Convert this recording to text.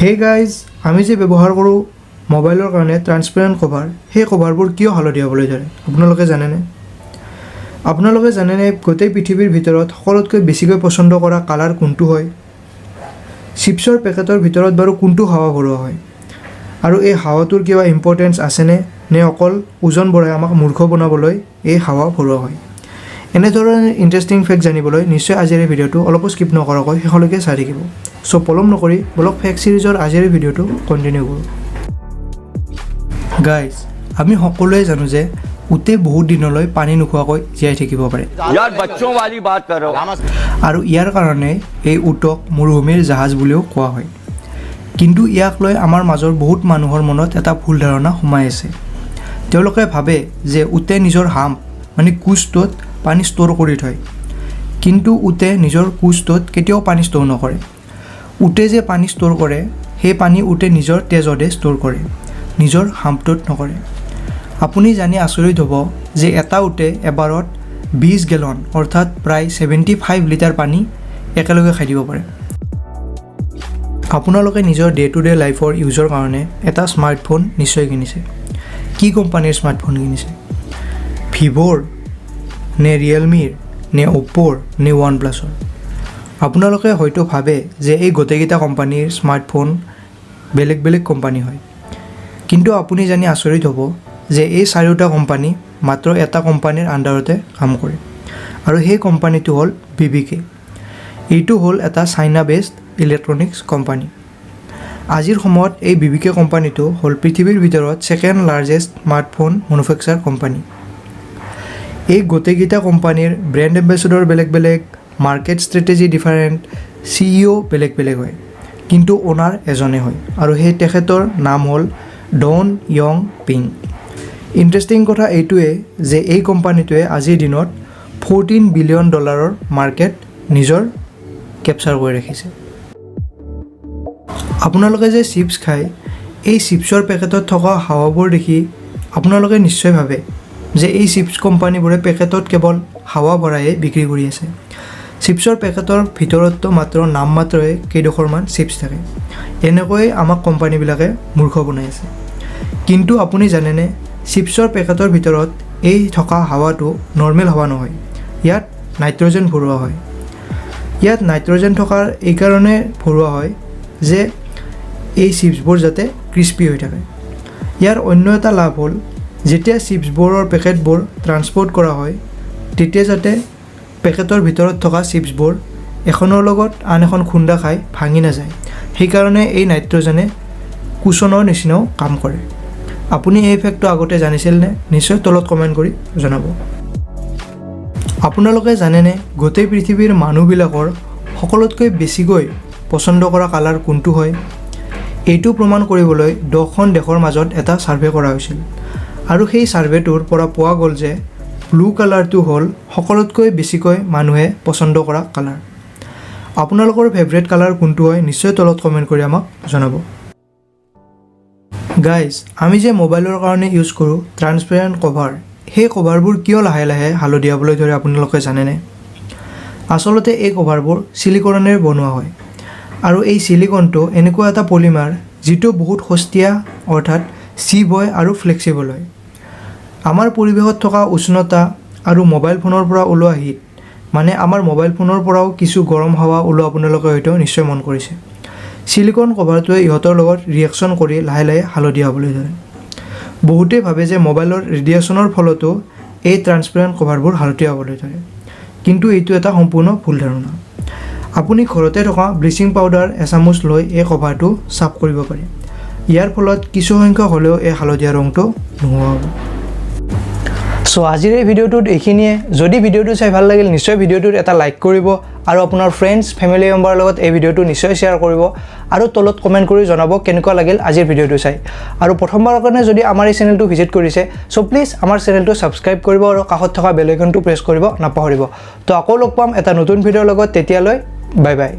Hey guys, আমি যে ব্যৱহাৰ কৰোঁ মোবাইলৰ কাৰণে ট্ৰান্সপেৰেণ্ট কভাৰ, সেই কভাৰবোৰ কিয় হালধীয়া হ'বলৈ ধৰে আপোনালোকে জানেনে? গোটেই পৃথিৱীৰ ভিতৰত সকলোতকৈ বেছিকৈ পচন্দ কৰা কালাৰ কোনটো হয়? চিপছৰ পেকেটৰ ভিতৰত বাৰু কোনটো হাৱা ভৰোৱা হয়? আৰু এই হাৱাটোৰ কিবা ইম্পৰ্টেঞ্চ আছেনে, নে অকল ওজন বঢ়াই আমাক মূৰ্খ বনাবলৈ এই হাৱা ভৰোৱা হয়? এনেধৰণৰ ইণ্টাৰেষ্টিং ফেক্ট জানিবলৈ নিশ্চয় আজিৰ এই ভিডিঅ'টো অলপো স্কিপ নকৰাকৈ শেষলৈকে চাই থাকিব। চ' পলম নকৰি বলক ফেক্ট ছিৰিজৰ আজিৰ এই ভিডিঅ'টো কণ্টিনিউ কৰোঁ। গাইজ, আমি সকলোৱে জানো যে উটে বহুত দিনলৈ পানী নোখোৱাকৈ জীয়াই থাকিব পাৰে। আৰু ইয়াৰ কাৰণে এই উটক মৰুভূমিৰ জাহাজ বুলিও কোৱা হয়। কিন্তু ইয়াক লৈ আমাৰ মাজৰ বহুত মানুহৰ মনত এটা ভুল ধাৰণা সোমাই আছে। তেওঁলোকে ভাবে যে উটে নিজৰ হাম্প মানে কোচটোত পানী ষ্ট'ৰ কৰি থয়। কিন্তু উটে নিজৰ কোচটোত কেতিয়াও পানী ষ্ট'ৰ নকৰে। উটে যে পানী ষ্ট'ৰ কৰে, সেই পানী উটে নিজৰ তেজতে ষ্ট'ৰ কৰে, নিজৰ হাম্পটোত নকৰে। আপুনি জানি আচৰিত হ'ব যে এটা উটে এবাৰত 20 গেলন অৰ্থাৎ প্ৰায় 75 লিটাৰ পানী একেলগে খাই দিব পাৰে। আপোনালোকে নিজৰ ডে টু ডে লাইফৰ ইউজৰ কাৰণে এটা স্মাৰ্টফোন নিশ্চয় কিনিছে। কি কোম্পানীৰ স্মাৰ্টফোন কিনিছে? ভিভ'ৰ নে ৰিয়েলমিৰ নে অ'প্প'ৰ নে ওৱান প্লাছৰ? আপোনালোকে হয়তো ভাবে যে এই গোটেইকেইটা কোম্পানীৰ স্মাৰ্টফোন বেলেগ বেলেগ কোম্পানী হয়। কিন্তু আপুনি জানি আচৰিত হ'ব যে এই চাৰিওটা কোম্পানী মাত্ৰ এটা কোম্পানীৰ আণ্ডাৰতে কাম কৰে, আৰু সেই কোম্পানীটো হ'ল BBK। এইটো হ'ল এটা চাইনা বেছড ইলেক্ট্ৰনিক্স কোম্পানী। আজিৰ সময়ত এই BBK কোম্পানীটো হ'ল পৃথিৱীৰ ভিতৰত second largest smartphone manufacture company. এই গোটেইকেইটা কোম্পানীৰ ব্ৰেণ্ড এম্বেচেডৰ বেলেগ বেলেগ, মাৰ্কেট ষ্ট্ৰেটেজি ডিফাৰেণ্ট, CEO বেলেগ বেলেগ হয়, কিন্তু অ'নাৰ এজনে হয়, আৰু সেই তেখেতৰ নাম হ'ল ডন য়ং পিং। ইণ্টাৰেষ্টিং কথা এইটোৱে যে এই কোম্পানীটোৱে আজিৰ দিনত $14 বিলিয়ন মাৰ্কেট নিজৰ কেপচাৰ কৰি ৰাখিছে। আপোনালোকে যে চিপছ খায়, এই চিপছৰ পেকেটত থকা হাৱাবোৰ দেখি আপোনালোকে নিশ্চয় ভাবে যে এই চিপছ কোম্পানীবোৰে পেকেটত কেৱল হাৱা ভৰায়ে বিক্ৰী কৰি আছে। চিপছৰ পেকেটৰ ভিতৰততো মাত্ৰ নাম মাত্ৰই কেইডোখৰমান চিপছ থাকে। এনেকৈয়ে আমাক কোম্পানীবিলাকে মূৰ্খ বনাই আছে। কিন্তু আপুনি জানেনে, চিপছৰ পেকেটৰ ভিতৰত এই থকা হাৱাটো নৰ্মেল হাৱা নহয়, ইয়াত নাইট্ৰজেন ভৰোৱা হয়। ইয়াত নাইট্ৰজেন থকাৰ এইকাৰণে ভৰোৱা হয় যে এই চিপছবোৰ যাতে ক্ৰিস্পি হৈ থাকে। ইয়াৰ অন্য এটা লাভ হ'ল, যেতিয়া চিপছবোৰৰ পেকেটবোৰ ট্ৰান্সপৰ্ট কৰা হয়, তেতিয়া যাতে পেকেটৰ ভিতৰত থকা চিপছবোৰ এখনৰ লগত আন এখন খুন্দা খাই ভাঙি নাযায়, সেইকাৰণে এই নাইট্ৰজেনে কুচনৰ নিচিনাও কাম কৰে। আপুনি এই ফেক্টটো আগতে জানিছিল নে? নিশ্চয় তলত কমেণ্ট কৰি জনাব। আপোনালোকে জানেনে গোটেই পৃথিৱীৰ মানুহবিলাকৰ সকলোতকৈ বেছিকৈ পচন্দ কৰা কালাৰ কোনটো হয়? এইটো প্ৰমাণ কৰিবলৈ 10খন দেশৰ মাজত এটা ছাৰ্ভে কৰা হৈছিল, আৰু সেই ছাৰ্ভেটোৰ পৰা পোৱা গ'ল যে ব্লু কালাৰটো হ'ল সকলোতকৈ বেছিকৈ মানুহে পচন্দ কৰা কালাৰ। আপোনালোকৰ ফেভৰেট কালাৰ কোনটো হয়? নিশ্চয় তলত কমেণ্ট কৰি আমাক জনাব। গাইজ, আমি যে মোবাইলৰ কাৰণে ইউজ কৰোঁ ট্ৰান্সপেৰেণ্ট কভাৰ, সেই কভাৰবোৰ কিয় লাহে লাহে হালধীয়া হ'বলৈ ধৰে আপোনালোকে জানেনে? আচলতে এই কভাৰবোৰ ছিলিকনেৰে বনোৱা হয়, আৰু এই ছিলিকনটো এনেকুৱা এটা পলিমাৰ যিটো বহুত সস্তীয়া, অৰ্থাৎ চিপ হয় আৰু ফ্লেক্সিবল হয়। আমাৰ পৰিৱেশত থকা উষ্ণতা আৰু মোবাইল ফোনৰ পৰা ওলোৱা হিট, মানে আমাৰ মোবাইল ফোনৰ পৰাও কিছু গৰম হাৱা ওলোৱা আপোনালোকে হয়তো নিশ্চয় মন কৰিছে। ছিলিকন কভাৰটোৱে ইহঁতৰ লগত ৰিয়েকশ্যন কৰি লাহে লাহে হালধীয়া হ'বলৈ ধৰে। বহুতেই ভাবে যে মোবাইলৰ ৰেডিয়েশ্যনৰ ফলতো এই ট্ৰান্সপেৰেণ্ট কভাৰবোৰ হালধীয়া হ'বলৈ ধৰে, কিন্তু এইটো এটা সম্পূৰ্ণ ভুল ধাৰণা। আপুনি ঘৰতে থকা ব্লিচিং পাউডাৰ এচামুচ লৈ এই কভাৰটো চাফ কৰিব পাৰে। ইয়াৰ ফলত কিছু সংখ্যক হ'লেও এই হালধীয়া ৰংটো নোহোৱা হ'ব। চ' আজিৰ এই ভিডিঅ'টোত এইখিনিয়ে। যদি ভিডিঅ'টো চাই ভাল লাগিল, নিশ্চয় ভিডিঅ'টোত এটা লাইক কৰিব, আৰু আপোনাৰ ফ্ৰেণ্ডছ ফেমিলি মেম্বাৰৰ লগত এই ভিডিঅ'টো নিশ্চয় শ্বেয়াৰ কৰিব, আৰু তলত কমেণ্ট কৰি জনাব কেনেকুৱা লাগিল আজিৰ ভিডিঅ'টো চাই। আৰু প্ৰথমবাৰৰ কাৰণে যদি আমাৰ এই চেনেলটো ভিজিট কৰিছে, চ' প্লিজ আমাৰ চেনেলটো ছাবস্ক্ৰাইব কৰিব আৰু কাষত থকা বেল আইকনটো প্ৰেছ কৰিব নাপাহৰিব। তো আকৌ লগ পাম এটা নতুন ভিডিঅ'ৰ লগত, তেতিয়ালৈ বাই বাই।